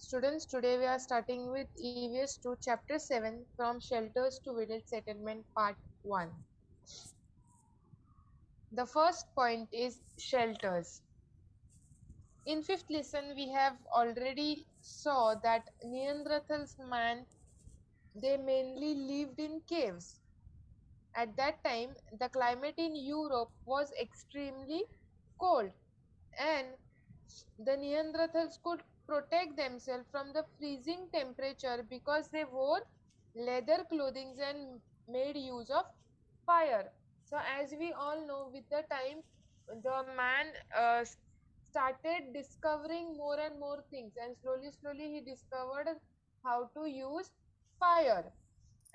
Students, today we are starting with EVS 2 Chapter 7 from Shelters to Village Settlement Part 1. The first point is shelters. In fifth lesson we have already saw that Neanderthals man they mainly lived in caves. At that time the climate in Europe was extremely cold and the Neanderthals could protect themselves from the freezing temperature because they wore leather clothing and made use of fire. So, as we all know, with the time, the man started discovering more and more things, and slowly he discovered how to use fire.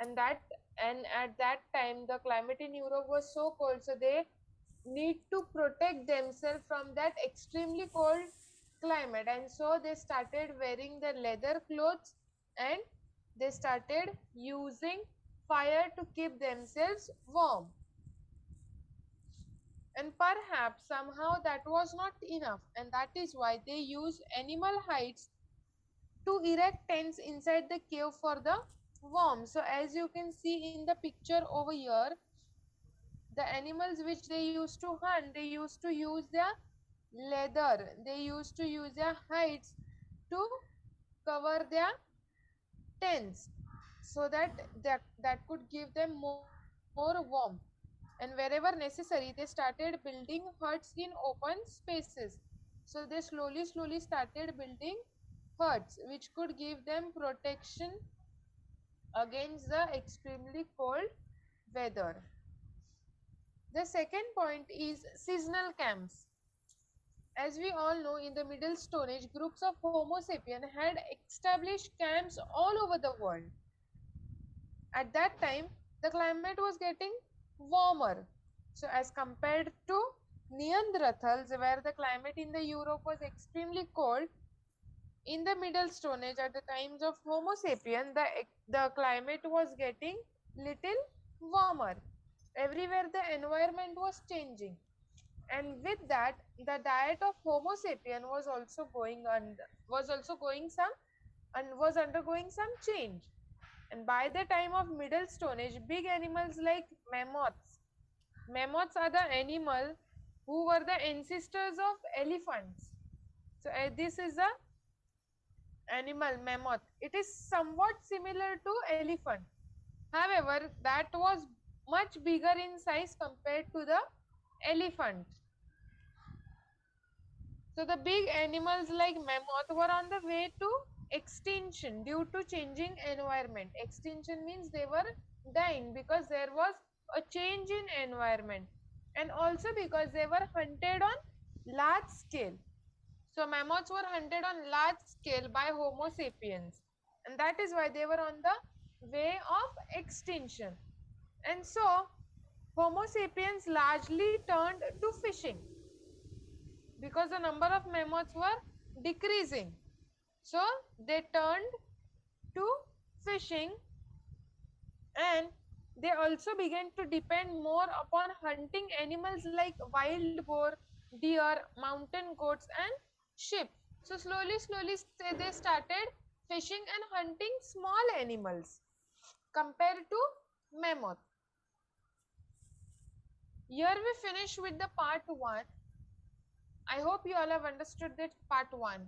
And at that time, the climate in Europe was so cold, so they need to protect themselves from that extremely cold climate, and so they started wearing the leather clothes and they started using fire to keep themselves warm. And perhaps somehow that was not enough, and that is why they used animal hides to erect tents inside the cave for the warmth. So as you can see in the picture over here, the animals which they used to hunt, they used to use their leather, they used to use their hides to cover their tents, so that could give them more warmth. And wherever necessary they started building huts in open spaces. So they slowly started building huts which could give them protection against the extremely cold weather. The second point is seasonal camps. As we all know, in the Middle Stone Age, groups of Homo sapien had established camps all over the world. At that time, the climate was getting warmer. So, as compared to Neanderthals, where the climate in the Europe was extremely cold, in the Middle Stone Age, at the times of Homo sapien, the climate was getting little warmer. Everywhere the environment was changing, and with that the diet of Homo sapien was undergoing some change. And by the time of Middle Stone Age, big animals like mammoths are the animal who were the ancestors of elephants. So this is a animal mammoth. It is somewhat similar to elephant, however that was much bigger in size compared to the elephant. So the big animals like mammoth were on the way to extinction due to changing environment. Extinction means they were dying because there was a change in environment, and also because they were hunted on large scale. So mammoths were hunted on large scale by Homo sapiens, and that is why they were on the way of extinction. And so Homo sapiens largely turned to fishing because the number of mammoths were decreasing. So they turned to fishing, and they also began to depend more upon hunting animals like wild boar, deer, mountain goats and sheep. So slowly they started fishing and hunting small animals compared to mammoth. Here we finish with the part 1. I hope you all have understood that part 1.